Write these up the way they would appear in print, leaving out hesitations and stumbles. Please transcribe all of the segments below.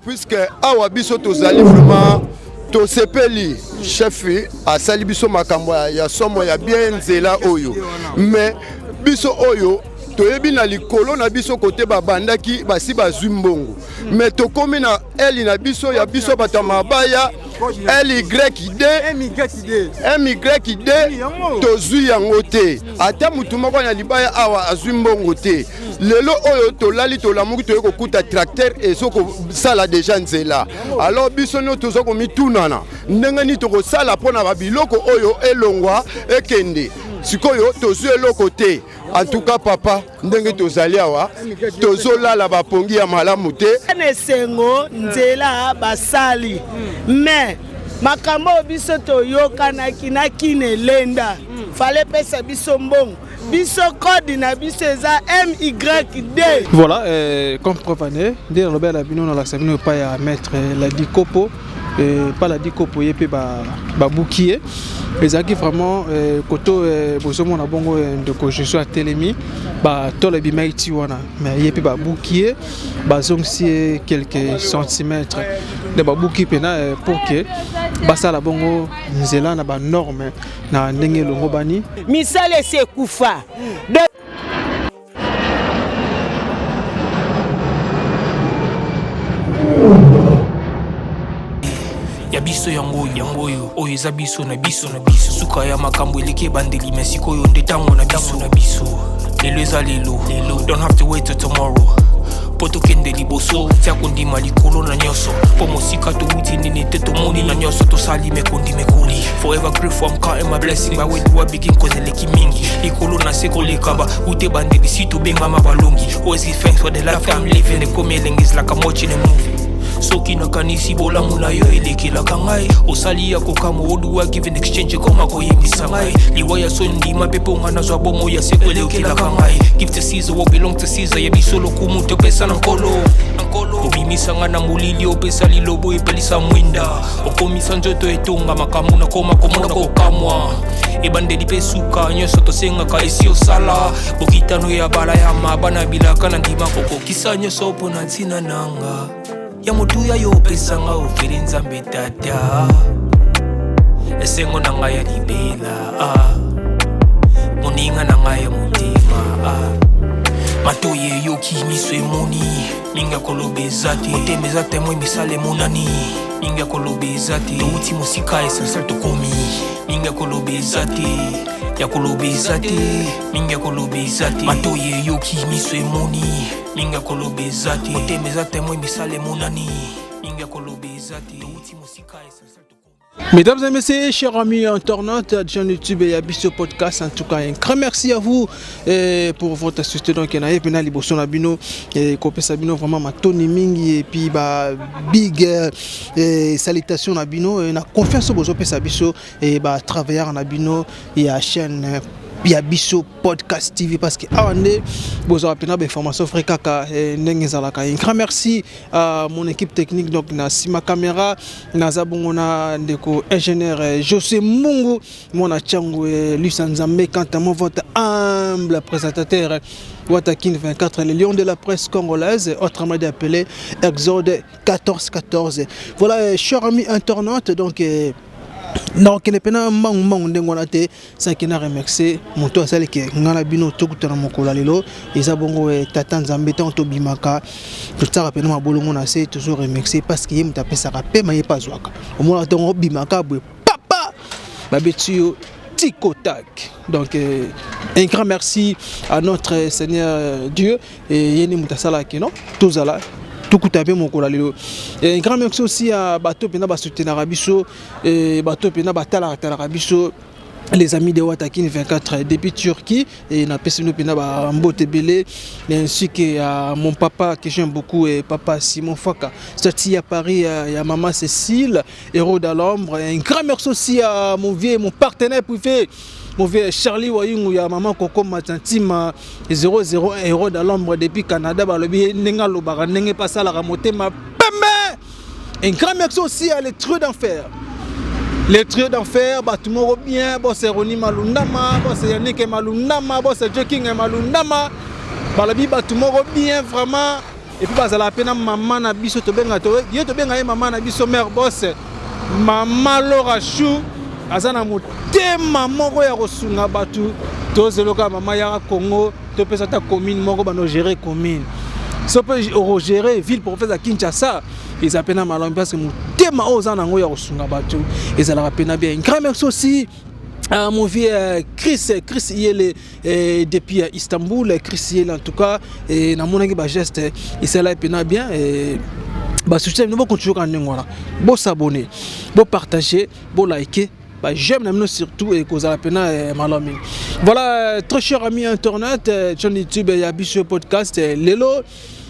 puisque awa biso tozali vraiment to sepeli chef a sali biso makambo ya somo ya bien nzela oyo mais biso oyo toyebi na likolo na biso kote babandaki basi bazwi mbongo mais tokomi na eli na biso ya biso bato mabaya LYD tozwi yango te ata mutu moko na libaya awa azwi mbongo te lelo oyo tolali tolamuki toye kokuta tracteur ezoko sala deja nzela alors biso no tozoko mitunana ndenge ni tokosala mpona babiloko oyo elongwa ekende sikoyo tozwi eloko te en tout cas papa ndenge tozali awa tozolala bapongi ya malamu te esengo nzela basali mais makambo biso toyokanaki na kine lenda fallait pesa biso mbongo biso code na biso eza MYD. Voilà, comme preuve dès le bel abino dans la semaine pas à mettre la dikopo pas la dikopo yepé ba boukier les aki vraiment koto bosomo na bongo de ko je suis à Télémi ba tole bi maiti wana mais yepé ba boukier ba zongsi quelques centimètres de ba bouki pena pour que basa la bongo nzela na ba norme na ndenge longo bani misale se kufa ya biso yango oyo eza biso na biso suka ya makambo eleki ebandeli mais sikoyo nde ntango na biso lelo eza lelo don't have to wait till tomorrow po tokende liboso tia kondima likolo na nyonso po mosika towuti nini te tomoni na nyonso tosali mekoli forever grateful I'm counting my blessing but when do I begin cause eleki mingi likolo na se koleka ba ute bandeli si tobengama balongi always give thanks for the life I'm living ekomi elengis like I'm watching a movie soki nakanisi bolamu na yo elekelaka ngai osali ya kokamo oduwa given exchange koma koyebisa ngai liwa ya so ndima pepe onga nazwa bomo ya seko elekelaka ngai give to Caesar what belong to Caesar yebiso lokumu topesa na nkolo obimisa nga na molili opesa lilobo epelisa mwinda okomisa nzoto etonga makamu na koma komona kokamwa ebandeli pe suka nyonso tosengaka esi osala bokitano ya bala ya mabana bilaka na ndima kokokisa nyonso mpo na ntina nanga ya motuya yo pesanga ofere nzambe tata esengo na ngai ya libela moninga na ngai ya motema matoye yoki miso emoni minga koloba eza te motema eza temoi misala emonani minga koloba eza te touti mosika esensel tokomi minga koloba eza te ya koloba eza te minga koloba eza te matoye yoki miso emoni minga koloba eza te motema eza temoi misala emonani minga koloba eza te touti mosika esensel tokomi. Mesdames et messieurs, chers amis internautes de chaîne YouTube et Abisso Podcast, en tout cas un grand merci à vous pour votre soutien. Donc il y a un liboson abino et copé sabino vraiment ma Tony Mingi et puis bah big salutations abino et na confiance au besoin sabiso et bah travailler en abino et à chaîne Abisso Podcast TV parce que awande bozo apena ba information fréquaka ndenge zalaka. Un grand merci à mon équipe technique donc na sima caméra na zabongona ndeko ingénieur José Mungu mon achango Lusanzambe quant à moi votre humble présentateur Watakin 24 le lion de la presse congolaise autrement dit appelé Exode 1414. Voilà chers amis internautes donc donc les pena mang ndengona te sakina remercier moto asali ke ngana bino tokutana mokola lelo eza bongo tata nzambe to bimaka tutaka pena mabolongo na se toujours remercier parce que yemta pesa ka pema ye pazwaka omona tongo bimaka bwe papa babetio tikotak. Donc un grand merci à notre Seigneur Dieu et yeni mutasala ke non tozala tout mon colère. Un grand merci aussi à Bato Pena Basutena Rabiso et Bato Pena Batala Rabiso, les amis de Watakin 24 depuis Turquie et na Pesino Pena Mbote Belé ainsi que à mon papa que j'aime beaucoup et papa Simon Faka. Sorti à Paris il y a maman Cécile, héros de l'ombre. Un grand merci aussi à mon vieux mon partenaire privé. Mon vieux Charlie Wayungu ya maman Coco Matantima 001 héros dans l'ombre depuis Canada balobi nenga lobara nenge passa la motema pembe. Un grand merci aussi à les trucs d'enfer. Les trucs d'enfer batumoro bien boss Roni Malundama boss Yannick Malundama boss Joking Malundama balobi batumoro bien vraiment et puis bazala pena maman na biso to benga to ye to benga ye maman na biso mère boss maman Laura Chou azana motema moko ya kosunga batu to zeloka maman ya Congo to pesa ta commune moko bano gérer commune so peut gérer ville province à Kinshasa ils appellent malon parce que motema ozana ngo ya kosunga batu ezala pena bien. Un grand merci aussi mon vieux Chris il est depuis Istanbul. Chris il en tout cas et na monaki ba geste il s'est pena bien et bah soutien nous continuer quand ngora bon s'abonner bon partager bon liker bah j'aime nous surtout et cause la pena malami. Voilà très cher ami internet sur YouTube il y a Biso podcast lelo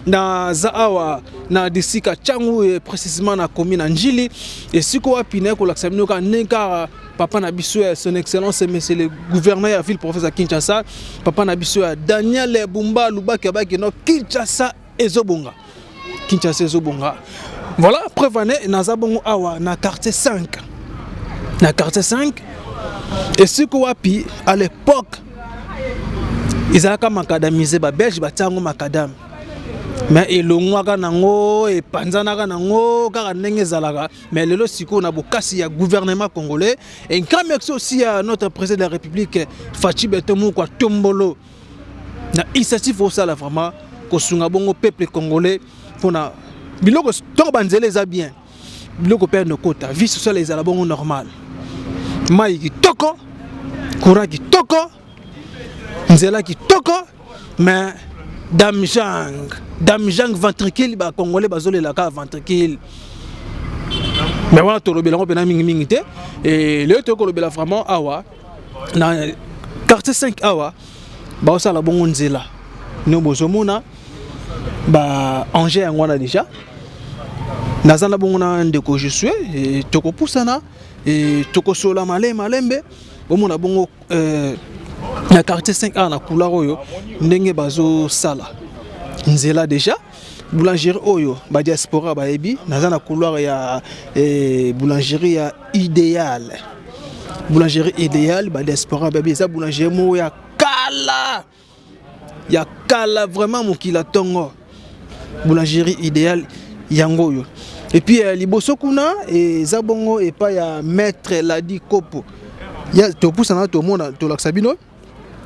na zaawa na disika changu et précisément na commune Njili et siko apine ko laksamino ka neka papa na biso son excellence monsieur le gouverneur de la ville professeur Kinshasa papa na biso Daniel Bumba Lubaki baki no Kinshasa ezobonga voilà preuve année naza bongo awa na quartier 5 et siko wapi à l'époque ils avaient macadamisé ba belge ba tango macadam mais elongwaka nango e panzanaka nango kaka ndenge ezalaka mais lelo siko na bokasi ya gouvernement congolais et un grand merci aussi à notre président de la République Fachi Betomu kwa tombolo na initiative osala vraiment kosunga bongo peuple congolais pona biloko to banzele eza bien biloko père no kota vie sociale ezala bongo normal mai kitoko courant kitoko nzela kitoko mais Damjang ventricule ba congolais bazole la ka ventricule mais voilà to lobela ngopena mingi te et le to ko lobela vraiment awa na quartier 5 awa ba osala bongo nzela no bozomona ba Angers ngwana déjà nazana bongo na ndeko je suis et toko pusana et toko sola malembe bomona bongo na quartier 5A na couleur oyo ndenge bazo sala nzela déjà boulangerie oyo ba diaspora ba ebi naza na couloir ya boulangerie ya idéal ba diaspora ba eza boulangerie mo ya kala vraiment mokila tongo boulangerie idéal yango yo et puis liboso kuna eza bongo et pas ya maître Ladi Kopo ya to pusana to mona to laksabino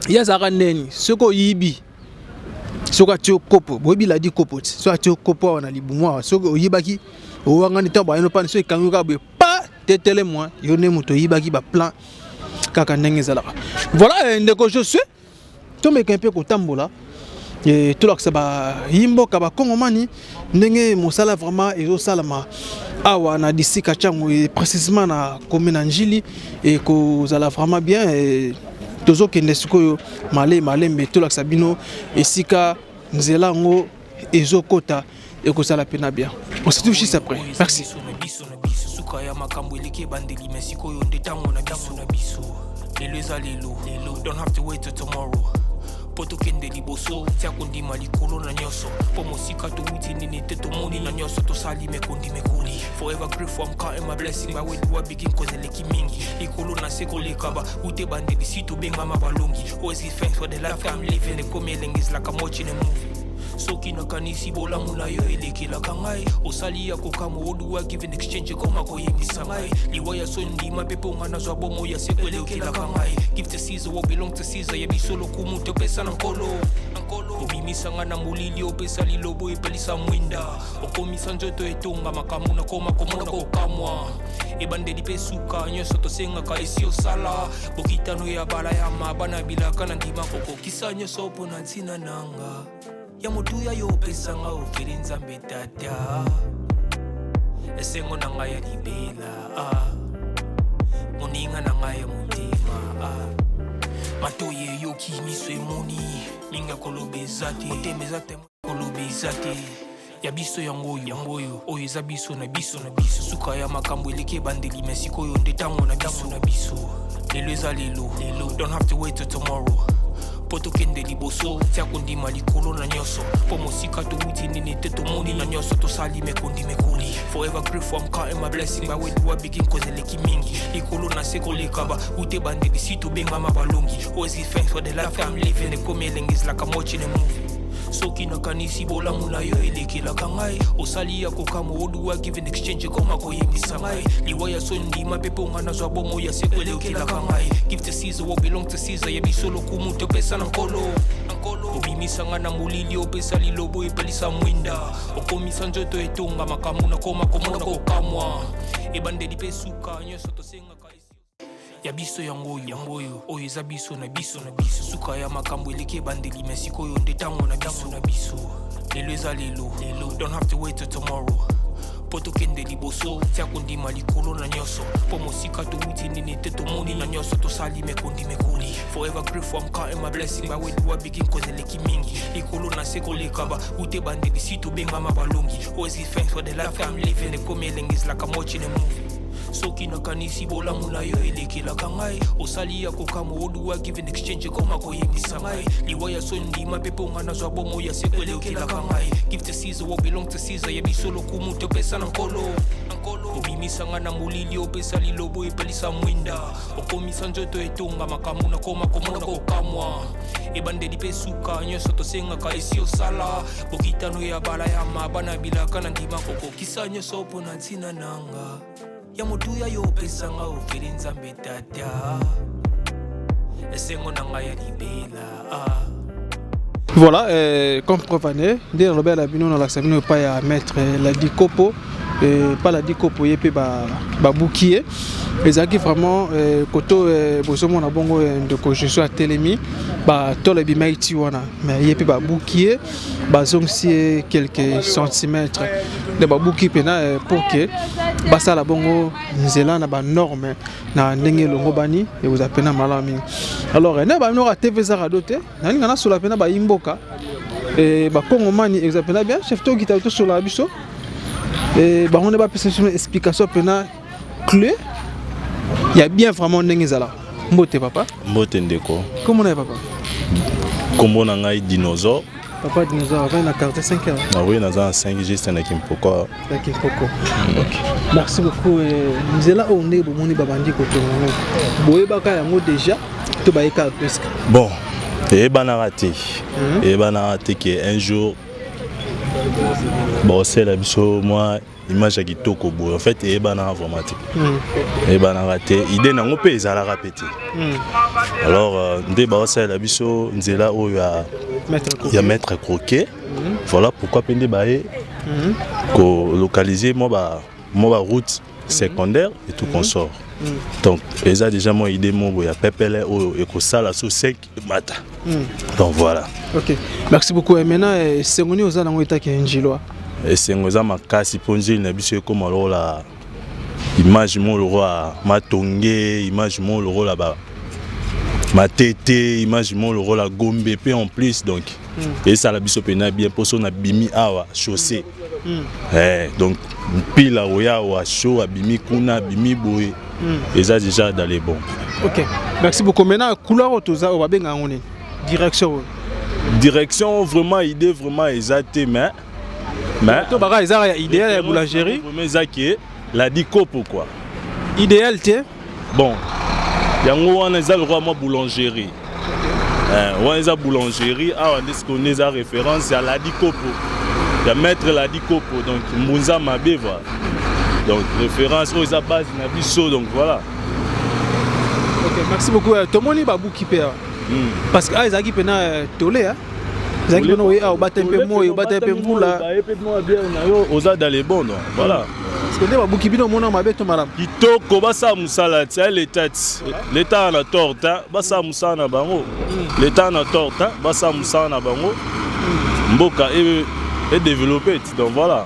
ya zaka neni soko yibi soka tio kopo bobi Ladi Kopo so tio kopo na libumwa soko oyibaki owanga ni tamba eno pan so ikanguka be pa tetele moi yone moto yibaki ba plan kaka ndenge zalaka voilà ndeko je suis to meka ko tambola et tout laksa ba yimbo ka ba kongomani ndenge mosala vraiment ezo salama awa na disika changu précisément na commune Njili et ko zala vraiment bien et tozo kende sikoyo malembe to laksa bino esika nzela ngo ezo kota et ko sala pena bien on se touche juste après merci suka ya makambo eleke bandeli mesikoyo ndetango na biso lelo don't have to wait till tomorrow poto kende liboso tia kondima likolo na nyoso po mosika to wuti nini te to moni na nyoso to sali mekondi mekuli forever grateful I'm counting my blessing my way do I begin cause eleki mingi likolo na seko lekaba ute bande bisito benga mabalongi always give thanks for the life I'm living the coming is like I'm watching a movie soki na kanisi bolamu na yo elekela kangai osali ya kokamo odu I give in exchange koma ko yebisa ngai liwaya so ndima pepo ngana zwa bomo ya seko elekela kangai give to Caesar what belong to Caesar yebi solo kumu to pesa na nkolo obimisa ngana mulili opesa lilobo epelisa mwinda okomisa njoto etonga makamu na koma komona kokamwa ebande dipesuka nyoso to senga ka esi osala bokitano ya bala ya mabana bilaka na ndima koko kisanyo sopo na ntina nanga ya mutuya yo pesa nga ofere nzambe tata esengo na nga ya libela moninga na nga ya mutima matoye yo kimiso emoni minga kolobeza te otemeza te kolobeza te ya biso yango oyo eza biso na biso suka ya makambo eleke bandeli mesikoyo ndetango na biso lelo eza lelo don't have to wait till tomorrow poto kende liboso tia kondima likolo na nyoso po mosika to wuti nini te to moni na nyoso to sali mekondi mekuli forever grateful I'm counting my blessing by way do I begin cause eleki mingi likolo na seko lekaba ute bande bisito benga mabalongi always give thanks for the life I'm living the coming is like I'm watching a movie soki nakanisi bolamu na yo elekelaka ngai osali ya kokama oluwa give an exchange koma koyebisa ngai liwa ya so ndima mpe mpo nga nazwa bomo ya seko elekelaka ngai give to Caesar what belong to Caesar yebiso lokumu topesa na nkolo obimisanga na molili opesa lilobo epelisa mwinda okomisa nzoto etonga makambo nakoma komona kokamwa ebandeli mpe suka nyonso tosengaka ya biso yangoyo oyo eza biso na biso suka ya makambo eleki ebandeli me sikoyo nde ntango na biso lelo eza lelo don't have to wait till tomorrow po tokende liboso tia kondima likolo na nyonso po mosika towuti nini te tomoni na nyonso tosali mekoli forever grateful I'm counting my blessing by when I begin kozeleki mingi likolo na se koleka ba ute bandeli si tobengama balongi always give thanks for the life I'm living ekomi elengi is like I'm watching a movie soki nakanisi bolamu na yo elekelaka ngai osali ya kokama oluwa give an exchange koma koyebisa ngai liwa ya so ndima mpe mpo nga nazwa bomo ya seko elekelaka ngai give to Caesar what belong to Caesar yebiso lokumu topesa na nkolo obimisanga na molili opesa lilobo epelisa mwinda okomisa nzoto etonga makambo nakoma komona kokamwa ebandeli mpe suka nyonso tosengaka esi osala bokitano ya bala ya mabana bilaka na ndima kokokisa nyonso mpo na ntina nanga ya motuya yo opesanga ofeli nzambe tata esengo na ngai ya libela Voilà, comme prované, dès le bel abino dans la semaine pas à mettre la dikopo pas la dikopo yepé ba boukier les aki vraiment koto bosomo na bongo de ko je suis à Télémi ba to le bimaiti wana mais yepé ba boukier ba zongsi quelques centimètres de ba bouki pena pour que ba ça la bongo nzela na ba norme na ndenge longo bani et vous appelez malami alors na ba no TV za radote na ngana sur la pena ba imboka et ba kongomani exactement bien chef to kita to sur la biso et bah on n'a pas une explication pena clé il y a bien vraiment ndenge zala mbote papa mbote ndeko comment on est papa kombo na ngai dinosaure papa dinosaure avec la carte 5 heures ah oui naza 5 juste na Kimpoko OK merci beaucoup nzela on est bon moni babandi ko tongo boye baka yango déjà to baeka presque bon et banarate que un jour bon c'est la biso moi image à kitoko boy en fait et bana vraiment et bana raté idée nango pe ezala répéter alors ndé ba c'est la biso nzela o ya maître croquet voilà pourquoi pende baé ko localiser moi ba route secondaire et tout consort donc eza déjà moi idée mo ya pepele o e ko sala so sec mata donc voilà. OK merci beaucoup et maintenant sengoni oza nango etaki njilwa et sengoza makasi ponjil na biso comme alors la image mon le roi matongé image mon le roi là-bas matete image mon le roi la gombe pe en plus donc et ça la biso pena bien pour son abimi awa chaussée donc pile à oya wa show abimi kuna abimi boy et ça déjà dans les bons. OK merci beaucoup maintenant couleur otoza o babenga ngoni direction vraiment idée vraiment exacte mais to baga ezara ya idéal ya boulangerie mais ça qui est la diko pourquoi idéal té bon yango wana eza le roi moi boulangerie wana eza boulangerie awa ndesi connaît sa référence à la dikopo ya maître la dikopo donc mbunza mabe voilà donc référence aux base na biso donc voilà. OK merci beaucoup tomoni ba bouki pe parce que ezaki pena tolé hein ezaki pena oye au batempe moyo batempe mbula batempe moyo bien na yo oza dans les bons voilà parce que ba bouki bino mona mabe to malam kitoko basa musala tia l'état na torta basa musala na bango l'état na torta basa musala na bango mboka et développé donc voilà.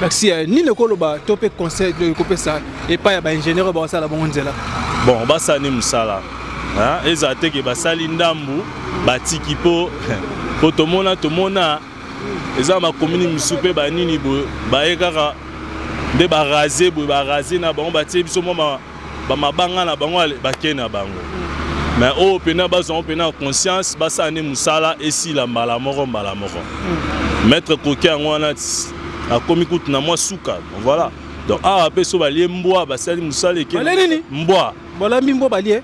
Merci ni le koloba topé conseil de couper ça et pas ba ingénieur ba sala bango nzela bon basa ni musala hein ezate ke basali ndambu batiki po tomona eza ma commune musupe ba nini bo ba ekaka de ba raser na bango batie biso ba mabanga na bango ba kena bango mais o pena bazo pena conscience basa ni musala esi la mbala moko maître coquet ngwana a komi kutu na moi suka voilà donc a pe so ba liemboa basali musala ke nini mboa voilà mimbo balie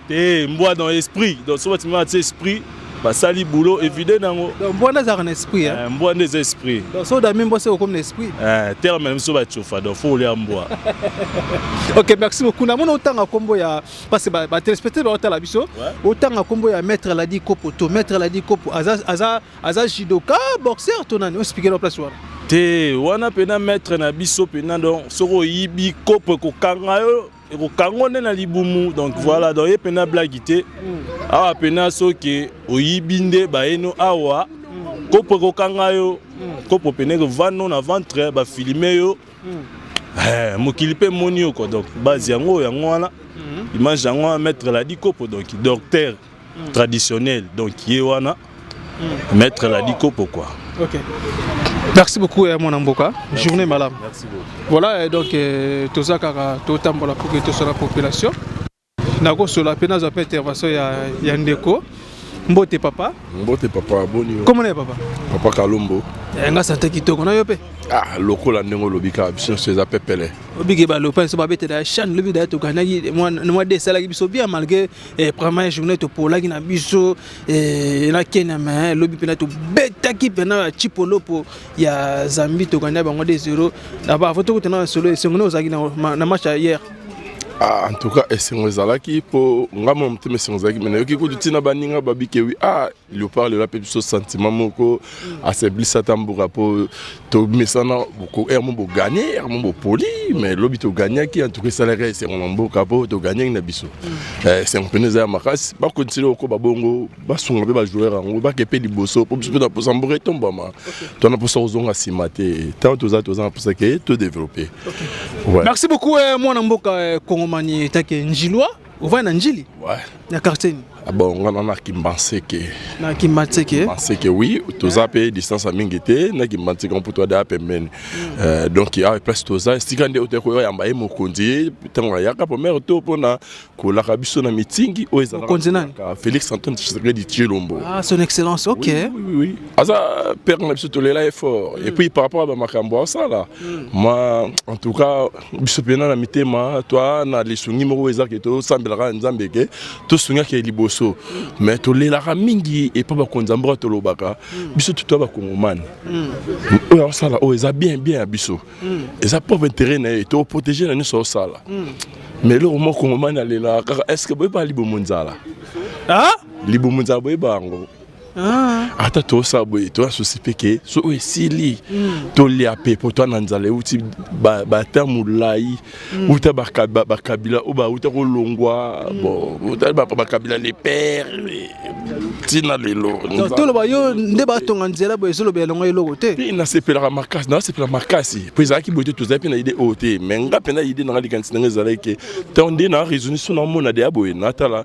mboa dans l'esprit donc so batima esprit basali boulot évident nango. Donc mbwanda za un esprit hein. Mbwanda des esprits. Donc so da même c'est comme l'esprit. Terme même so ba tchofa donc faut les mbwa. OK, merci beaucoup. Na mona otanga kombo ya parce que ba téléspectateur ba otala biso. Otanga kombo ya maître Ladi Kopo to maître Ladi Kopo aza judoka boxeur to nani expliquer la place wana. Te wana pena maître na biso pena donc soko yibi kopo ko kanga yo ko kangone na libumu donc voilà donc pena blagité. Awa pena soki oyibinde ba eno awa kopo ko kanga yo kopo pena ko vano na ventre ba filmer yo. Mokili pe moni yo ko donc base yango wana image yango maître Ladi Kopo donc docteur traditionnel donc yewana maître Ladi Kopo quoi. OK. Merci beaucoup mon Amboka. Journée madame. Merci beaucoup. Voilà donc tout ça kaka tout tambola pour que tout soit la population. Nako sur la peine za intervention ya ndeko. Mbote papa. Mbote papa boni. Comment est papa? Papa Kalombo. Nga santé kitoko na yo pe. Ah lokola ndengo lobika biso se za pepele. Obige ba lopa so ba bete da chaîne lobi da to kana yi moi de sala biso bien malgré première journée to pola na biso na Kenya mais lobi pena to beta ki pena chipolo po ya Zambie to kana bango de 0 d'abord photo ko tena solo sengono ozaki na match hier. Ah, en tout cas, esengo zalaki po ngamo mteme esengo zalaki mais yoki ko dutina baninga babike wi ah il parle là pe so sentiment moko asseblisa tambuka po to mesana boko mo bo gagner mo bo poli mais lobi to gagner ki en tout cas salaire esengo mboka po to gagner na biso c'est un peneza makasi ba continuer ko babongo ba sunga be ba joueur ngo ba kepe liboso po biso na po sambore tombama to na po so zonga simate tant toza pour ça que to développer. Ouais. Merci beaucoup mon Amboka Kongomani take njilwa uva na njili. Ouais. Na quartier. Ah bon, on a Kimbanseke. Na Kimbanseke. Kimbanseke oui, toza pe distance à mingete, na Kimbanseke on peut toi da pemen. Donc il y a place toza, stikande oteko ya mbaye mokonzi, tanga yaka première to pona ko la kabiso na meeting o ezala. Félix Antoine Tshisekedi Tshilombo. Ah, son excellence, OK. Oui. Asa père na biso to lela effort. Et puis par rapport à makambo ça là, moi en tout cas biso pena na mitema, toi na lisungi moko ezaka to sambelaka nzambeke, to sunga ke libo mais to lelaka mingi et pas bakonzambra to lobaka biso to ba kongomani o sala o eza bien biso eza pas intérêt na to protéger na niso sala mais le mo kongomani alela est-ce que boy pas libo munzala ah libo munzala boy bango ata to saboy to asosipeke so esili to lia pe po to nanzale uti ba tamulai uta bakabila oba uta ko longwa bon uta bakabila les pères tina lelo to lo ba yo nde ba tonga nzela bo ezolo be longo eloko te ina sepela makasi na sepela makasi po ezaki bote to zapi na ide ote menga pena ide na likansi na ngezala ke tonde na résolution na mona de aboye natala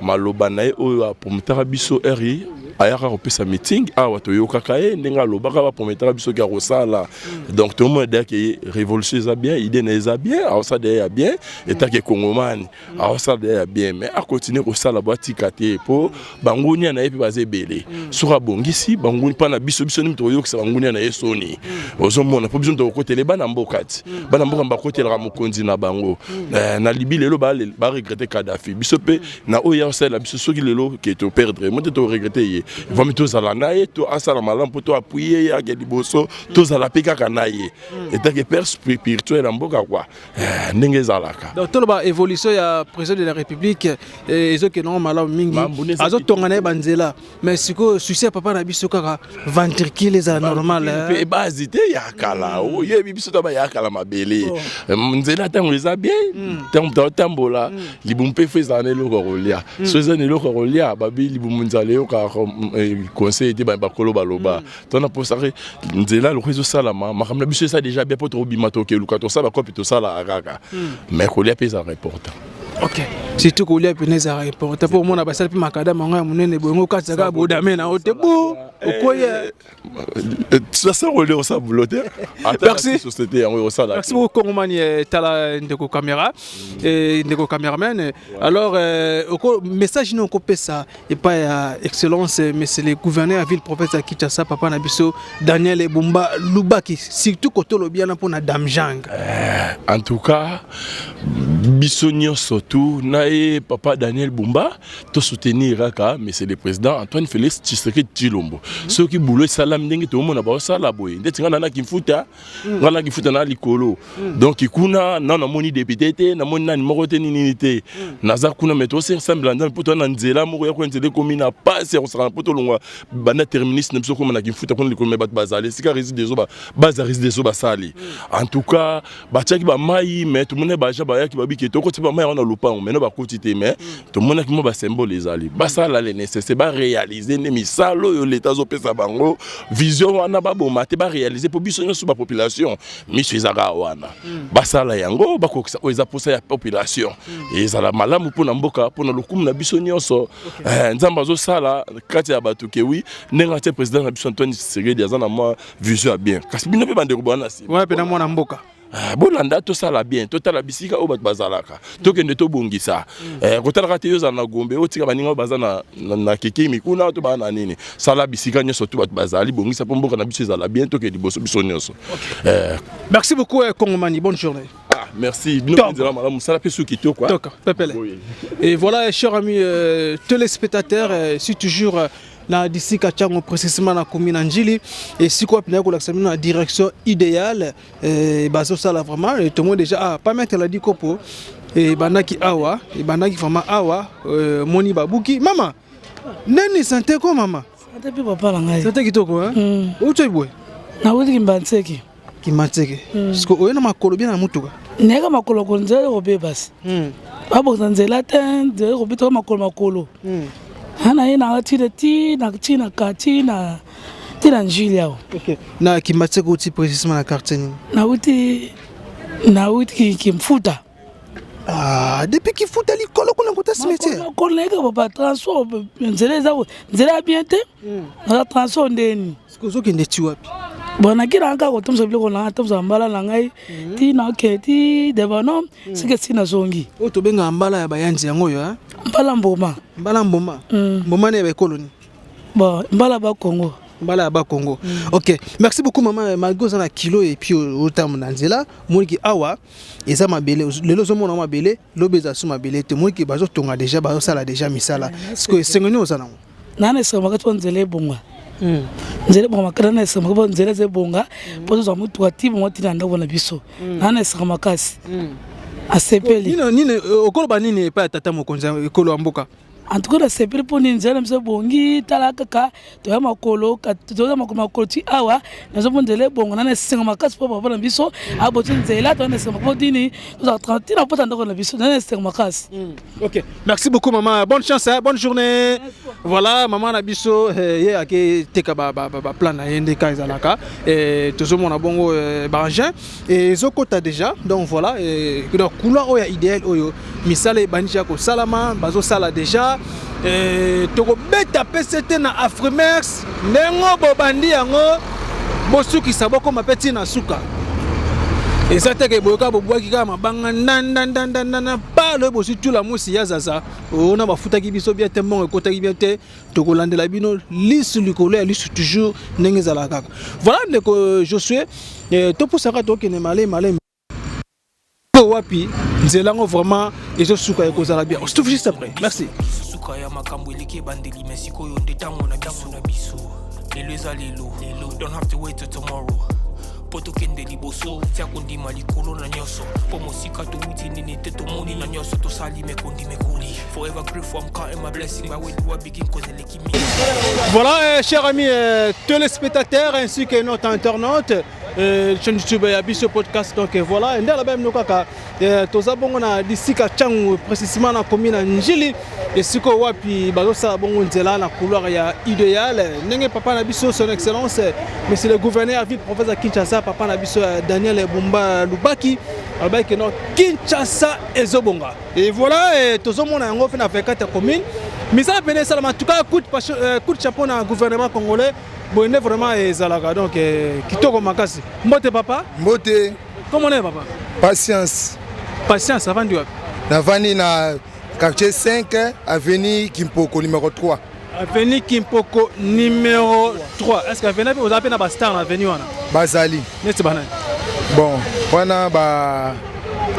maloba na oyo apomtaka biso eri ayaka kopesa meeting awa toyokaka ye ndenge alobaka bapomtaka biso ki akosala donc tout le monde dit que révolution eza bien idée na eza bien aosala de ya bien etake kongomani aosala de ya bien mais akontinue kosala boatika te po bangunia na ye mpe baza ebele soki abongisi banguni mpa na biso nimi tokoyokisa bangunia na ye soni ozomona po biso tokokotele bana mboka ti bana mboka bakotelaka mokonzi na bango na libi lelo baregrete Kadhafi biso mpe na oyo aosala biso soki lelo ke toperdre mo te toregrete ye vami tozala na ye to asala malamu mpo to appuye ye ake liboso tozala mpe kaka na ye etake père spirituel ya mboka kwa ndenge ezalaka donc toloba évolution ya président de la république ezokende malamu mingi azotonga na ye banzela mais sikoyo succès papa na biso kaka ventricule ezala normal mpe base te ya kala oyebi biso to bayakala mabele nzela ntango eza bien ntango totambola libumu mpe fo ezala na eloko kolia so eza na eloko kolia babi libumu nzala eyokaka conseil était bakolo baloba tona posare nzela lo réseau salama makamna biso ça déjà bien poto bima to ke luka to sala kopi to sala akaka mais ko lia pesa reporter OK surtout ko lia pesa reporter pour mona basala pi makada manga munene bongo katsaka bodame na otebu okoye ça ça rolé au sa boulotte merci société en sala merci beaucoup Kongomani tala ndeko caméra et ndeko cameraman alors oko message non ko pesa et pas excellence mais c'est le gouverneur à ville prophète à Kinshasa papa na biso Daniel Ebumba Lubaki surtout koto lo bien pour na Dame Jang en tout cas biso nyonso tout nae papa Daniel Bumba to soutenir raka mais c'est le président Antoine Félix Tshisekedi Tshilombo ceux qui boulot salam ndenge to mona ba sala boy ndeti ngana na kimfuta ngana kimfuta na likolo donc ikuna na moni député te na moni na moko te nini te naza kuna meto c'est semble ndana poto na nzela moko ya ko nzela komi na passe on sera poto longwa bana terministe na biso ko na kimfuta ko likolo me bat bazali sika réside des oba base réside des oba sali en tout cas ba tchaki ba mai mais tout monde ba ja ba ya ki ba biki to ko ti ba mai on a lopango mais no ba kotite mais tout monde ki mo ba symbole ezali ba sala le nécessaire ba réaliser ne misalo yo l'état zo pesa bango vision wana ba bo mate ba réaliser pour biso nyoso ba population miso ezaka wana ba sala yango ba ko eza posa ya population ezala malamu pona mboka pona lokumu na biso nyoso nzamba zo sala kati ya batu ke oui nenga te président na biso Antoine Tshisekedi azana moi vision a bien kasi bino pe bande ko bana si ouais pe na mwana mboka bolanda to sala bien to tala bisika o bat bazalaka to kende to bongisa ko tala te yo za na gombe o tika baninga bazana na kekimi kuna to bana nini sala bisika nyoso to bat bazali bongisa po mboka na biso ezala bien to ke liboso biso nyoso merci beaucoup Kongomani, bonne journée. Merci. Et voilà, chers amis téléspectateurs, c'est toujours na d'ici Kachango précisément na commune Njili et si quoi pina ko l'examiner la direction idéale bazo ça là vraiment et tout le monde déjà pas mettre la dikopo et banaki awa et banaki vraiment awa moni babuki mama nani santé ko mama santé pe papa la ngai santé kitoko hein o tsoy boy na wodi kimbantseki parce que oyena makolo bien na mutuka neka makolo ko nzela ko be basi babo nzela ten de ko bito makolo ana ina tire ti na tina kati na tira njili yao okay na kimbatseko uti précisément na quartier ni na uti kimfuta depuis qu'il fout à l'école qu'on a côté cimetière ko neka papa transport nzela bien te na transport ndeni ce que ne tu wapi bona kira anga ko tumsa bile ko na tumsa mbala na ngai ti na keti de bono sike sina zongi o to benga mbala ya bayanzi yango yo hein mbala mboma mboma ne ba koloni bon mbala ba Congo mbala ba Congo OK merci beaucoup maman malgoza na kilo et puis au terme nanzela moniki awa eza mabele lelo zo mona mabele lobeza su mabele te moniki bazo tonga déjà bazo sala déjà misala parce que sengoni ozana nane sema ka tonzele bonga nzele bonga kana na sema ko nzele ze bonga poto za mutu atibo moti na ndabo na biso nane sema makasi asepeli nini okoloba nini pa tata mokonza ekolo amboka en tout cas la sepeli pour nzele mse bongi tala kaka to ya makolo ka to ya makolo ti awa na zo nzele bonga na sema makasi po papa na biso aboti nzela to na sema ko dini to za 30 na pota ndako na biso na sema makasi OK merci beaucoup maman bonne chance hein? Bonne journée voilà maman na biso ye ake teka ba plan na yende kaizalaka et toujours mon bongo barangin et zokota déjà donc voilà et donc couleur oya idéal oyo misale banija ko salama bazo sala déjà toko beta PCT na Afrimex nengo bobandi yango bosuki saboko mapeti na suka et ça te ke boyoka bobwaki ka mabanga ndandandandandana pa le bosu tula musi ya zaza ona bafuta ki biso bien tellement ekota ki bien te toko landela bino lisu likolo ya lisu toujours ndenge zala kaka voilà ndeko Josué to pusaka to ke ne malé wapi nzelango vraiment ezo suka ekozala bien on se trouve juste après merci suka ya makambo eleki bandeli mesiko yo ndetango na biso lelo eza lelo don't have to wait till tomorrow poto kende liboso tia kondima likolo na nyoso po mosika to wuti nini te to moni na nyoso to sali mekondi mekoli forever grateful I'm counting my blessing by when you begin cause eleki mi voilà chers amis téléspectateurs ainsi que notre internaute chaîne YouTube ya biso podcast donc voilà ndela ba mno kaka toza bongo na disika changu précisément na commune Njili et siko wapi bazo sa bongo nzela na couloir ya idéal ndenge papa na biso son excellence monsieur le gouverneur ville professeur Kinshasa papa na biso Daniel Bumba Lubaki avec no Kinshasa ezobonga et voilà tozo mona yango pe na 24 commune mais ça pene salama en tout cas coup de chapeau na gouvernement congolais bon vraiment ezalaka donc kitoko makasi mbote papa mbote comment on est papa patience avant du navani na quartier 5 avenue Kimpoko numéro 3 avenue Kimpoko numéro 3 est-ce que avenue vous appelez na ba star na avenue wana bazali neti bana bon wana ba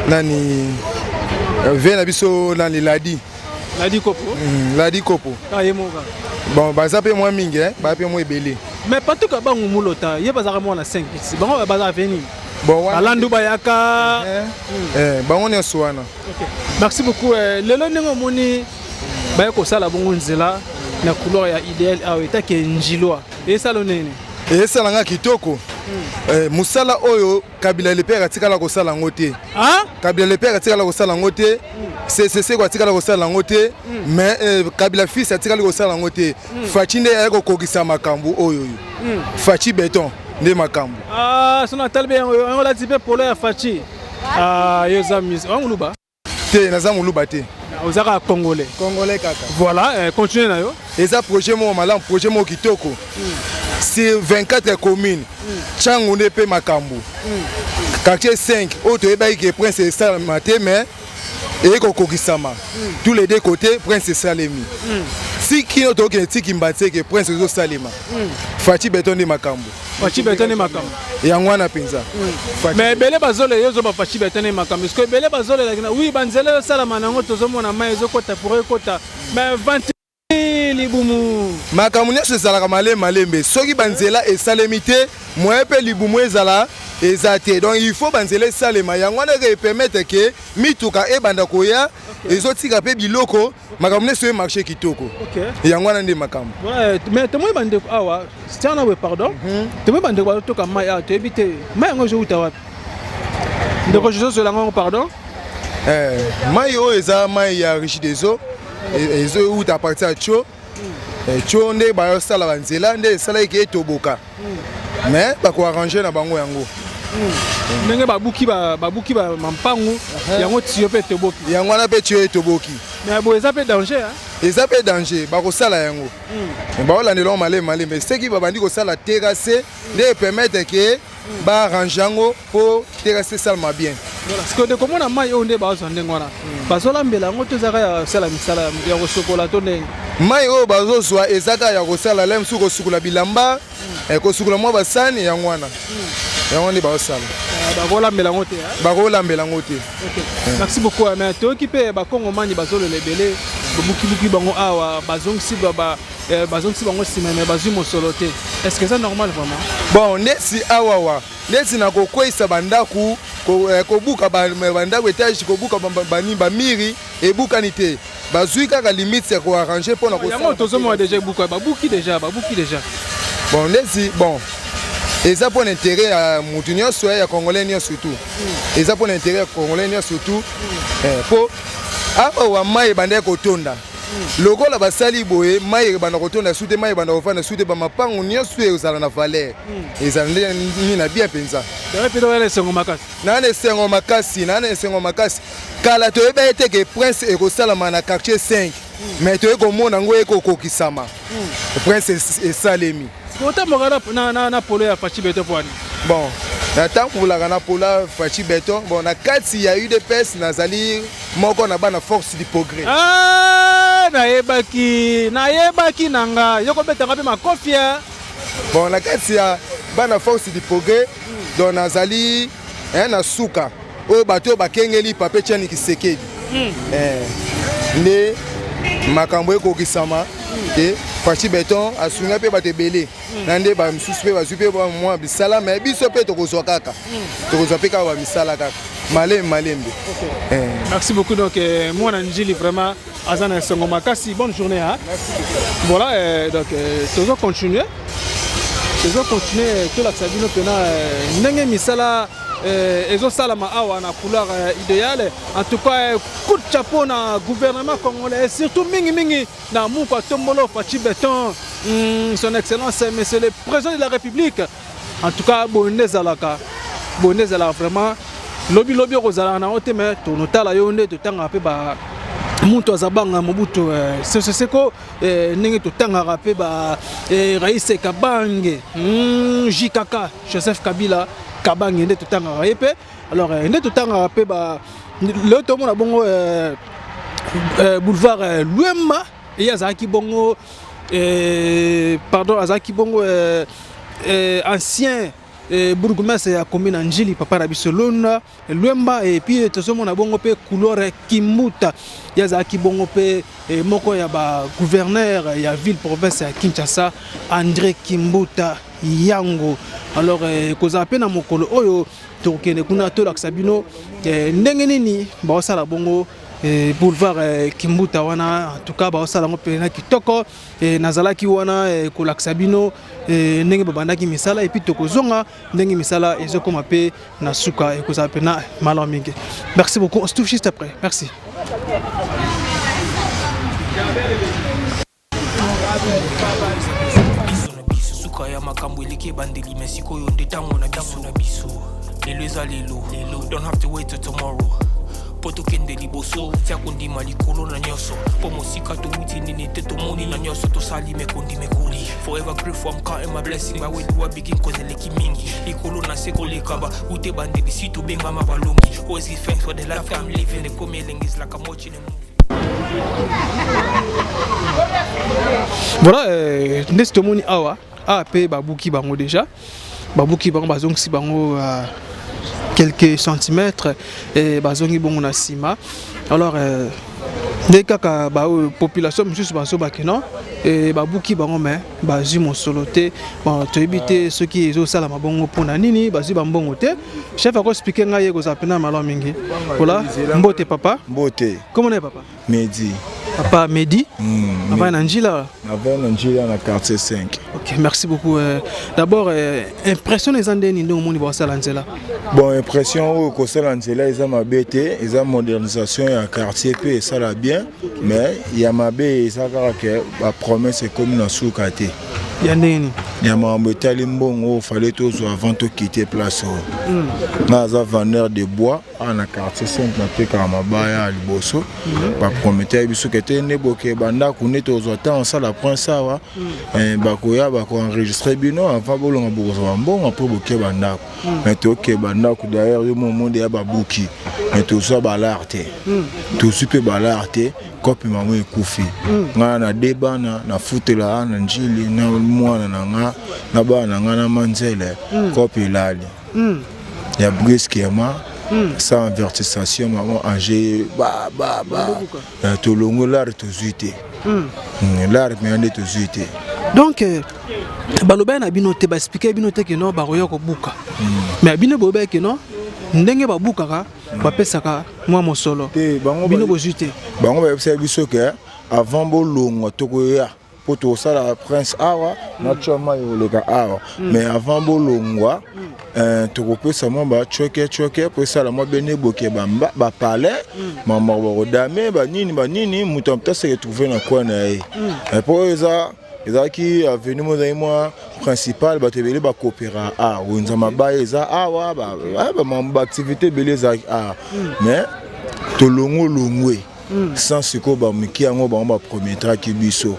nani Vient biso dans les ladi. Ladi Kopo. Ladi Kopo. Ah yemoka. Bon, bah ça peut moins mingi, hein, bah peut moins belé. Mais pas tout ka mulota, ye bazaka mo na 5 ici. Bon baza venir. Bon, Alandu bayaka. Bah on est soana. OK. Merci beaucoup. Lelo ningo moni ba ko sala bongo nzela na couleur ya idéal a eta ke njilwa. Et ça lonene. Et ça langa kitoko. Musala oyo Kabila le père atikala ko sala ngote. Hein? Kabila le père atikala ko sala ngote. C'est quoi atikala ko sala ngote, mais Kabila fils atikala ko sala ngote. Fachi nde ayako kokisa makambu oyo. Fachi béton nde makambu. Ah, sona talbe on la type polo ya Fachi. Ah, yo zamis. On luba. Te na zamu luba te. Ozaka congolais. Congolais kaka. Voilà, continuez na yo. Et ça projet mo malam, projet mo kitoko. Sur 24 communes, Tchango ne peut makambu. Quartier 5, autre que Prince Salamate, mais et Kokokisama. Tous les deux côtés, Prince Salemi. Si qui est autre qui m'batte que Prince Salema. Fati Beton de Makambu. Fati Beton de Makambu. Et Angwana Pinza. Mais Bele Bazole, yo zoba Fati Beton de Makambu. Parce que Bele Bazole, oui, Banzele Salamanango, tozomo na maïzo kota pour kota. Mais 20 libumu makambu nyonso ezalaka malembe soki banzela esalemi te moye mpe libumu ezala eza te, donc il faut banzela esalema yango wana epermettre ke mituka ebanda koya ezotika mpe biloko makambu nyonso emarché kitoko yango wana nde makambu. Mais tomoyi bandeko awa stiana we pardon tomoyi bandeko batoka mai awa toyebi te mai yango ezowuta wapi ndeko jozozolango pardon mai oyo eza mai ya riche des eaux ezowuta à partir ya tio tio nde bayosala banzela nde esalaki etoboka mais bakoarrange na bango yango ndenge babuki mampangu yango tio mpe etoboki yango wana mpe tio etoboki mais bo eza mpe danger eza mpe danger bakosala yango baolandela malembe soki babandi kosala terrasse nde epermettre ke baarrange yango mpo terrasse esalama bien. Parce que de comment on a maillot on est bas en dengwana. Bazola mbela ngo tozaka ya sala misala ya kosokola to ndenge. Maillot bazo zwa ezaka ya kosala lem su kosukula bilamba kosukula mwa basani ya ngwana. Yango ndi basala. Bakola mbela ngo te. Bakola mbela ngo te. OK. Merci beaucoup mais to occupé ba Kongo mani bazolo lebele buki bango awa bazongsi bazongsi bango sima mais bazu mosolote. Est-ce que c'est normal vraiment? Bon, nesi awawa. Nesi na kokwesa bandaku kobuka bandako étage kobuka bamiri ebukani te bazwi kaka limite ya koarrange mpona yango tozomona déjà babuki déjà bon nesi bon eza mpo na intérêt ya mutu nyonso ya congolais nyonso surtout eza mpo na intérêt ya congolais nyonso surtout mpo awa mai ebanda kotonda lokola basali boye mai ebanda kotonda sute mai ebanda kofanda sute bamapango nyonso ezala na valeur ezala nde na bien mpenza nana esengo makasi kala toyeba ete ke prince ekosalama na quartier 5 mais toye komona yango ekokokisama prince esalemi na polo ya Fachi Beton pwani bon natambulaka na polo ya Fachi Beton bon na kati ya UDPS nazali moko na bana force du progrès nayebaki nanga yokobetanga mpe makofia bon na kati ya bana force du progrès donc nazali na suka oyo bato oyo bakengeli pape Tiani Kisekedi nde makambo ekokisama te Fachi Beton asunga mpe bato ebele na nde bamisusu mpe bazwi mpe mwa bisala me biso mpe tokozwa kaka tokozwa mpe kaka bamisala kaka malembe. Merci beaucoup donc mwana njili vraiment azana songo makasi bonne journée hein. Voilà donc tozo continuer tout la sabino pena ndenge misala ezosalama awa na couleur idéale en tout cas coup de chapeau na gouvernement congolais et surtout mingi na muka tombolo Fachi Beton son excellence monsieur le président de la République en tout cas bonezala vraiment lobby kozala na ote mais tonotala yonde totanga pe ba muntu azabanga mobutu seko ndenge totanga pe ba Raïs Kabange JKK Joseph Kabila Kabange nde totanga yepe alors nde totanga pe ba le tomona bongo boulevard Luema et azaki bongo pardon azaki bongo ancien bourgmestre ya commune Njili papa na biso Lona Lwemba et puis tozomona bongo pe couleur Kimbuta yazaki bongo pe moko ya ba gouverneur ya ville province ya Kinshasa André Kimbuta Yango. Alors koza pe na mokolo oyo tokende kuna to laksa bino ndenge nini ba sala bongo boulevard Kimbuta wana en tout cas ba sala ngo pe na kitoko nazalaki wana ko laksa bino ndenge babandaki misala et puis tokozonga ndenge misala ezokoma pe na suka koza pe na malamingi. Merci beaucoup, on se trouve juste après. Merci. Kaya makambo eleke bandeli mesiko yo ndetango na biso lelo eza lelo don't have to wait till tomorrow poto kende liboso tia kondima likolo na nyoso po mosika to wuti nini te tomoni na nyoso to sali mekondi mekoli forever grateful I'm counting my blessing my way to begin cause eleki mingi likolo na seko lekaba ute bandeli si to benga mabalongi always give thanks for the life I'm living the coming is like I'm watching a movie. Voilà nesto moni awa AP babuki bango déjà babuki bango bazongisi bango quelques centimètres et bazongi bongo na sima. Alors dès que ba population juste baso bakeno et babuki bango mais bazu mosoloté bon to éviter ceux qui ezo sala mabongo pona nini bazu bambongo te chef a ko expliquer ngaye ko zapena malo mingi. Voilà mbote papa mbote comment est papa Mehdi papa Mehdi papa Nanjila na quartier 5. OK, merci beaucoup. D'abord impression les andeni ndo moni ba sala nzela. Bon impression ko sala nzela eza mabete eza modernisation ya quartier pe ça la bien mais ya mabe eza kaka ba promesse comme na soukate. Ya ndeni ya mambo etali mbongo fallait tous avant de quitter place na za vendeur de bois na quartier 5 na peka mabaya liboso ba promettait biso kete ne boke banda kune tozo ta on ça la prince wa ba koya ba ko enregistrer bino avant bolonga bozo mbongo après boke banda mais to ke banda ku derrière yo monde ya babuki mais to so ba l'arte to super ba l'arte kopi mamu ekufi nga na deba na futela na Njili na mwana na nga na bana nga na manzele kopi lali ya brusquement sans avertissement maman angé ba to longo l'art to zuité l'art mais ande to zuité donc baloba na bino te ba expliquer bino te que non ba royo ko buka mais bino boba que non ndenge ba bukaka ba pesaka moi mosolo bino bozuité bango ba pesa biso ke avant bolongo tokoya poto sala prince awa na choma yoleka awa mais avant bolongwa tokopesa mo ba choke po sala mo bene boke ba palais mama ba dame ba nini muto mpta se retrouver na kwa na e po eza qui a venu moi principal ba tebele ba coopéra wonza mabaye eza awa ba activité beleza mais to longwe sans siko ba miki yango ba promettra ki biso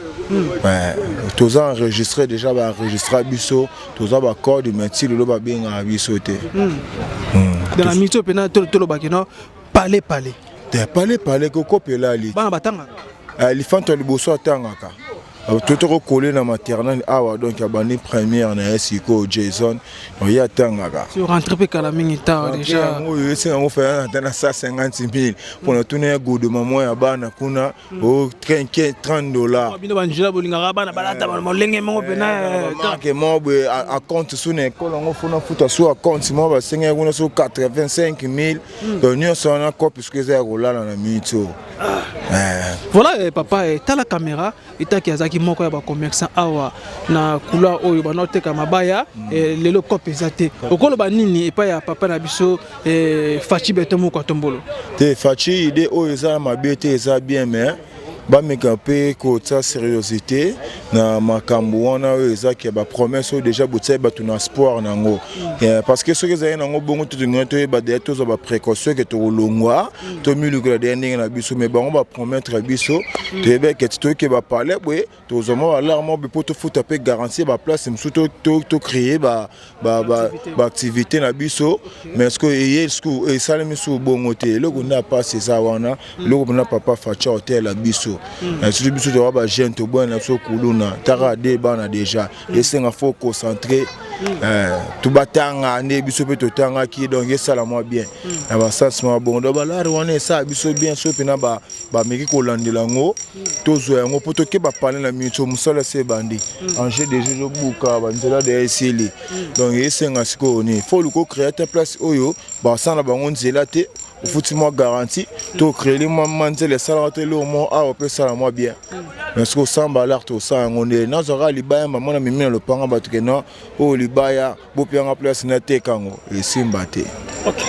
tous enregistré déjà ba enregistrer biso tous ba code métier lo ba benga biso te dans la mito pena to lo ba kino parler ko kopela ali ba batanga li fanto liboso atangaka Toto collé na maternelle awa donc abani première na Siko Jason ya tangaka sur rentré pe kala mingi ta déjà oui c'est on fait na 150,000 pour na tourner go de maman ya bana kuna au $30 bino banjila bolinga bana balata molenge mongo pena que moi à compte sous na école on fona futa sur compte moi ba 5 kuna sur 85,000 donc nous sommes en copie puisque c'est rolala na mito voilà papa ta la caméra eta ki azaki moko ya ba commerçant awa na kula oyo banoteka mabaya lelo kope zate okolo ba nini epa ya papa na biso fachi beto moko tombolo te fachi ide oyo za mabete eza bien mais ba mekape ko ta sérieuxité na makambo wana oyo eza ki ba promesse déjà botsai ba tuna espoir nango parce que ce que za nango bongo tout ngoto ba de to za ba précaution que to longwa to miluka de ndenge na biso mais bango ba promettre biso te be que to ke ba parler boy to zo mo alarme be poto futa pe garantir ba place msu to créer ba activité na biso mais est-ce que et salemi su bongo te le ko na pas ça wana le ko na papa facha hotel la biso surtout biso to ba jeune to bon na so kuluna tara de bana déjà esenga faut concentrer tout batanga ne biso pe to tanga ki donc esala moi bien na ba sensement bon do ba la on est ça biso bien so pe na ba meki ko landela ngo tozo yango poto ke ba parler na minute musala se bandi en jeu de jeu buka ba nzela de esili donc esenga siko ni faut le créer ta place oyo ba sana bango nzela te au foot moi garanti to créer les moments les salariés le mo a peut ça moi bien parce que samba l'art to ça on est na zora libaya maman na mimi le panga batu ke non o libaya bo pianga place na te kango et simbate. OK.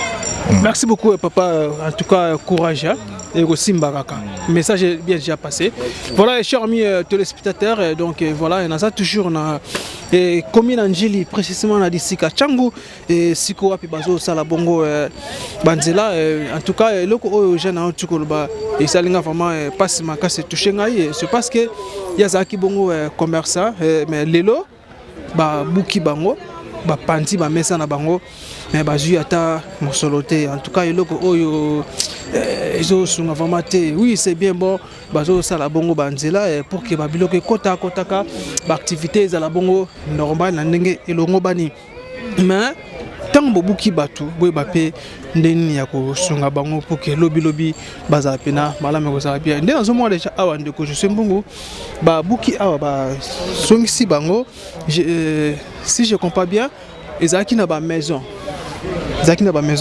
Merci beaucoup papa, en tout cas courage et aussi Mbaraka. Le message est bien déjà passé. Voilà, chers amis téléspectateurs, donc voilà, on a ça toujours na commune Angeli précisément na disika Changu et siko wapi bazo sala bongo banzela en tout cas loko o jeune en tout cas et salinga vraiment passe makase toucher ngai c'est parce que ya zaki bongo commerçant mais lelo ba buki bango ba panti ba mesa na bango mais bazui ata mosoloté en tout cas eloko oyo ezo sunga vraiment te oui c'est bien bon bazo sala bongo banzela pour que babiloko kota ka ba activité za la bongo normal na ndenge elongo bani mais tant bobuki batu boy bape ndeni ya ko sunga bango pour que lobi baza pena malame ko sa bien ndena zo mo déjà awa ndeko je mbungu ba buki awa ba songisi bango si je comprends bien ezaki na ba maison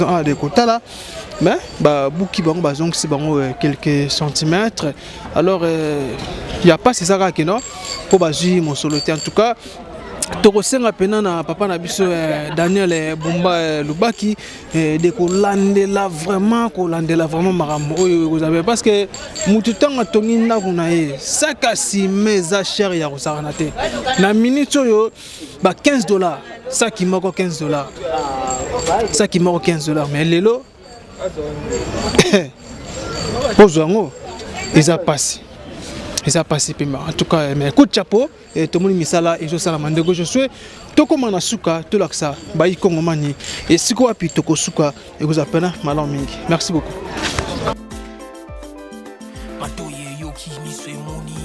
à de côté là mais bah buki bango bazong si bango quelques centimètres alors il y a pas c'est ça qui non pour bazu mon soloté en tout cas tokosenga pena na papa na biso Daniel Bumba Lubaki de ko landela vraiment marambo vous avez parce que mutu tanga tonginda kuna saka si meza cher ya kosana te na minute yo ba $15 ça qui moko $15 mais lelo pozango ils a passé pema en tout cas mais coup de chapeau et tout le monde misala et je sala mandego je suis toko mana suka to laksa bayi kongo mani et siko api toko suka et vous appelle malon mingi merci beaucoup matoye yoki miswe moni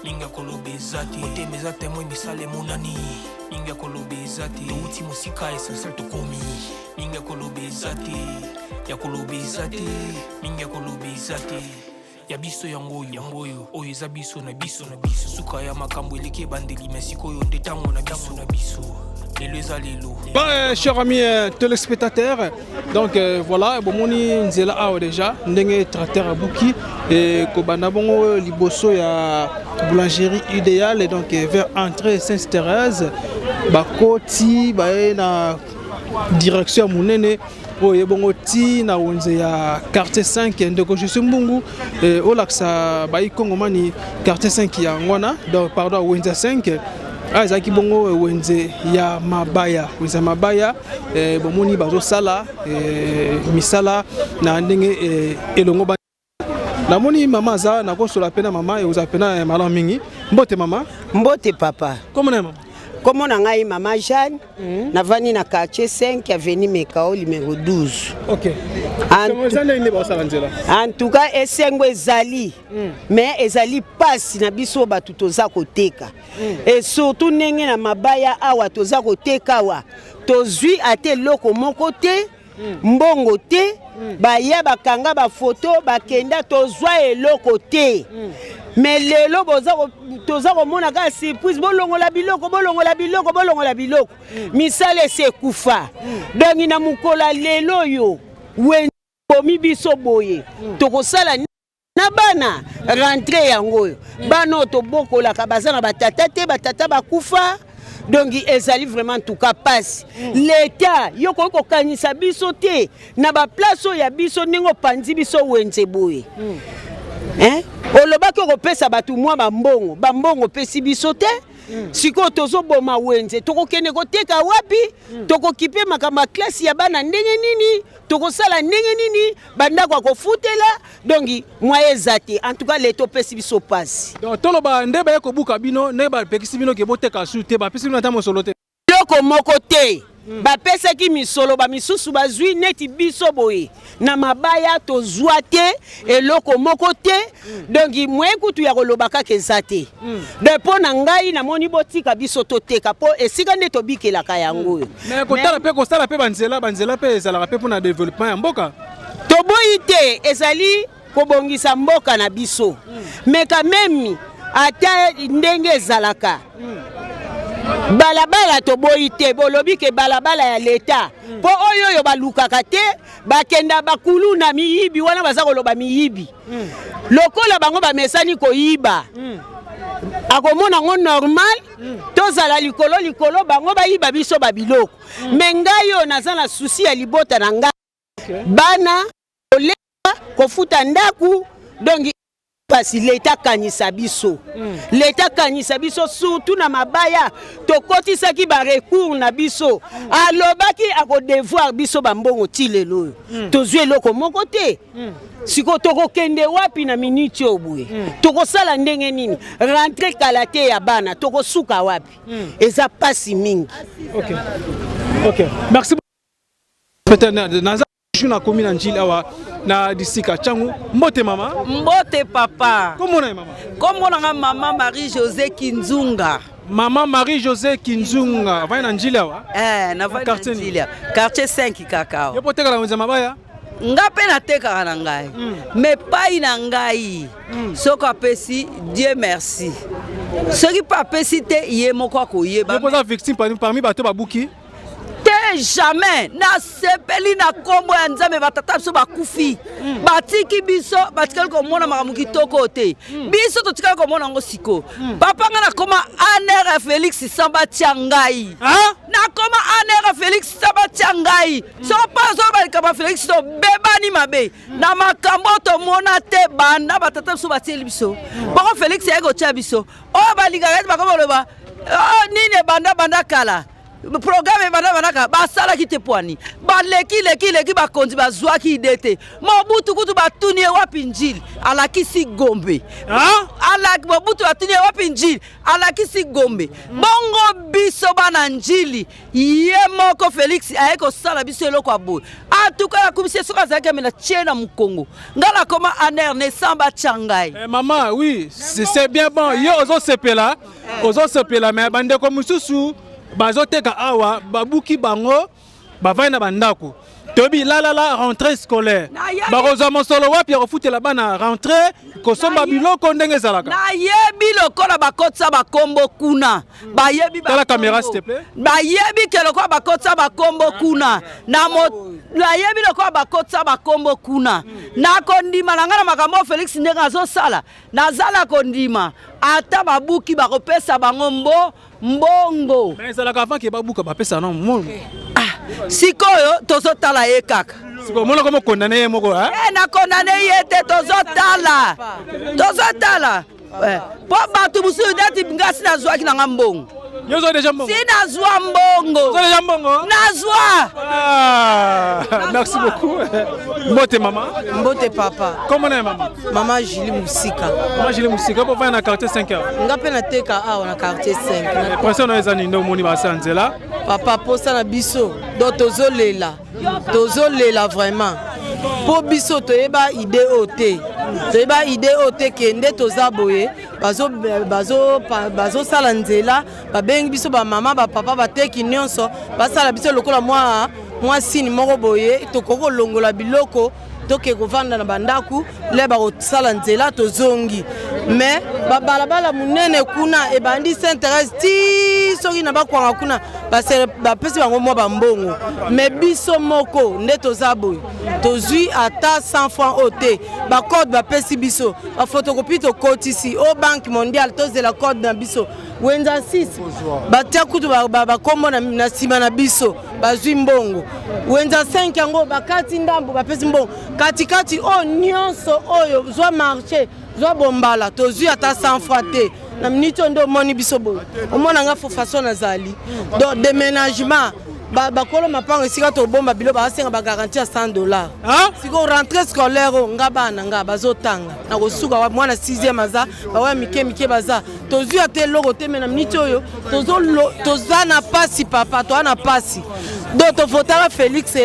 linga kolobezati otemezate moi misale monani linga kolobezati uti musika esa to komi linga kolobezati ya kolobezati linga kolobezati ya biso yangoyo oyo eza biso na biso suka ya makambo eleke bandeli mesiko oyo nde tango na biso lelo eza lelo. Chers amis téléspectateurs, donc voilà bomoni nzela awa déjà ndenge tracteur à buki et kobanda bongo liboso ya boulangerie idéale donc vers entrée Sainte-Thérèse bakoti bae na direction munene oye bongo ti na onze ya quartier 5 ndeko je mbungu olaksa bayi kongomani quartier 5 ya ngwana donc pardon wenze 5 azaki bongo wenze ya mabaya bomoni bazo sala misala na ndenge elongo ba na moni mama za na kosola pena mama e uza pena mala mingi mbote mama mbote papa comment on a eu maman Jeanne, na vani na quartier 5 avenue Mekao numéro 12. OK. En tout cas, esengo ezali. Mais ezali passe na biso batu toza koteka. Et surtout nenge na mabaya awa toza koteka wa. Tozui ate loko moko te, mbongo te, baya bakanga ba photo bakenda tozwa eloko te. Mais lelo toza komona ka surprise bolongola biloko misale se kufa donc na mukola lelo yo wenkomi biso boye tokosala na bana rentrée yango bana to bokola ka bazana batata bakufa donc ezali vraiment tout cas passe l'état yoko ko kanisa biso te na ba place ya biso ningo panzi biso wenze boye olobaki okopesa batu mwa bambongo pesi biso te siko tozoboma wenze tokokende koteka wapi tokokipe makambo ya klase ya bana ndenge nini tokosala ndenge nini bandako akofutela donc mwa eza te en tout cas leto pesi biso pasi donc toloba ndeba ekobuka bino ndeba pekisi bino ke boteka su te bapesi bino ata mosolo te loko moko te bapesaki misolo bamisusu bazwi neti biso boye na mabaya tozwa te eloko moko te donc moyen kutu ya koloba kaka eza te depo na ngai namoni botika biso toteka po esika nde tobikelaka yango oyo mais kotala mpe kosala mpe banzela mpe ezalaka mpe mpona développement ya mboka toboyi te ezali kobongisa mboka na biso mais quand même ata ndenge ezalaka balabala toboyi te bolobi ke balabala ya leta po oyo balukaka te bakenda bakulu na miyibi wana baza koloba miyibi lokola bango bamesani koyiba akomona ngo normal tozala likolo bango bayiba biso babiloko me ngai yo naza na susi ya libota na ngai bana koleka kofuta ndaku donc pasi leta kanisa biso surtout na mabaya tokotisaki ba recours na biso alobaki ako devoir biso bambongo tilelo tozwi eloko moko te siko tokokende wapi na minute obuye tokosala ndenge nini rentre kala te ya bana tokosuka wapi eza pasi mingi OK merci naza na commune na Njili awa na disika changu mbote mama mbote papa komona mama komona mama Marie-Josée Kinzunga Maman Marie-Josée Kinzunga vai na Njili awa na vai na Njili quartier 5 kakao yopo teka la mwenza mabaya ngape na teka na ngai mais pai na ngai soko apesi Dieu merci soki pa apesi te ye moko akoyeba yopo za victime parmi bato babuki jamais na sepeli na kombo ya nzambe batata biso bakufi batiki biso batikali komona makambo kitoko te biso totikali komona ngo siko papa nga nakoma anere Félix Samba Tiangai nakoma anere Félix Samba Tiangai so paso balikaba Félix to bebani mabe na makambo tomona te banda batata biso batieli biso bako Félix yego tia biso o baligaka bakoma loba nini banda kala programme banaka basala ki te poani baleki bakonzi bazwaki idete mobutu kutu batuni wapi Njili alakisi Gombe mobutu batuni wapi Njili alakisi Gombe bongo biso bana Njili ye moko Félix ayeko sala biso eloko abo atuka ya kumisi soka zaka mena tchena mukongo ngala koma aner ne Samba Tiangai maman oui c'est bien bon yo ozo sepela mais bande ko mususu bazoteka awa babuki bango bavai na bandako tobi la rentrée scolaire baroza mosolo wapi refutela bana rentrée kosomba biloko ndenge zalaka na yebi lokola bakotsa bakombo kuna bayebi la caméra s'il te plaît bayebi ke lokola bakotsa bakombo kuna na yebi lokola bakotsa bakombo kuna na kondima na ngana makambo Félix ndenge azosala nazala kondima ata babuki bakopesa bango mbongo mais ezalaka avant ke babuka bapesa na mbongo sikoyo tozotala ye kaka sikoyo mona komo kondane ye moko na kondane ye te tozotala po bato mususu dati ngasi nazwaki na nga mbongo yozo déjà mbongo sinazwa mbongo déjà mbongo nazwa merci beaucoup mbote mama mbote papa comment est maman mama Julie Musika pour faire na quartier 5h ngape na teka awa na quartier 5 pression na ezani ndo moni ba sanzela papa posa na biso do tozolela vraiment po biso toyeba idée ote kende toza boye bazo sala nzela babengi biso ba mama ba papa bateki nyonso basala biso lokola mwa sini moko boye tokoko longola biloko toke kovanda na bandaku le bakosala nzela tozongi mais babalabala munene kuna ebandi Saint-Thérèse ti soki na bakwanga kuna bapesi bango mwa bambongo mais biso moko nde toza boye tozwi ata 100 francs ote bakode bapesi biso bafotokopie tokotisi o banque mondiale tozela code na biso wenza 6 batia kutu bakombo na nsima na biso bazwi mbongo wenza 5 yango bakati ndambo bapesi mbongo katikati o nyonso oyo zwa marché zwa bombala tozwi ata 100 francs te na minute ndo moni biso boye omona nga fo façon nazali donc déménagement bakolo mapango esika tobomba bilo basenga bagaranti ya $100 siko rentrée scolaire nga bana nga bazotanga na kosuka mwana 6e aza bawa mike baza tozwi ate eloko te me na miniti oyo toza na pasi papa toza na pasi donc tofotaka Félix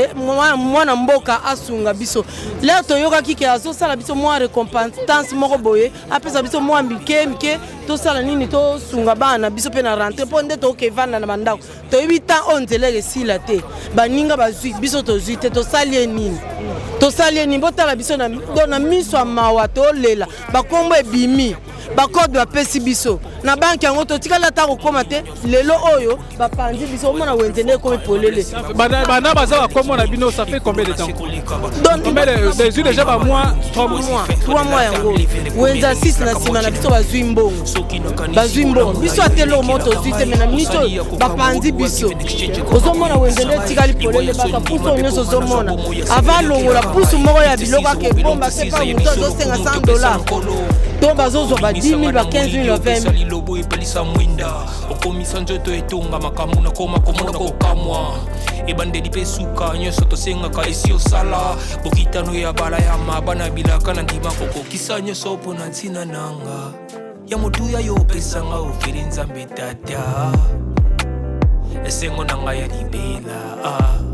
mwana mboka asunga biso lero toyokaki ke azosala biso mwa récompense moko boye apesa biso mwa mike tosala nini tosunga bana biso mpe na rentre mpo nde tokevanda na bandako toyebi tan oyo nzela esila te baninga bazwi biso tozwi te tosali nini botala biso na miso ya mawa tolela bakombo ebimi bakode bapesi biso na banki yango totikala ata kokoma te lelo oyo bapanzi biso omona wenze nde ekomi polele bana baza bakombo na bino ça fait combien de temps donc déjà ba mois 3 mois yango wenze 6 na nsima na biso bazwi mbongo biso atelo moto tozwi te me na miniti oyo bapanzi biso ozomona wenze nde etikali polele baka pusu oyo nyonso ozomona avant longola pusu moko ya biloko ake bomba se pa moto azosenga $100 to bazozwa ba 10 000 ba 15 000 ba 20 000 lobo epelisa mwinda okomisa nzoto etonga makambo nakoma komona kokamwa ebandeli mpe suka nyonso tosengaka esi osala bokitano ya bala ya mabana bilaka na ndima kokokisa nyonso mpo na ntina nanga ya motuya yo opesanga ofeli nzambe tata esengo na ngai ya libela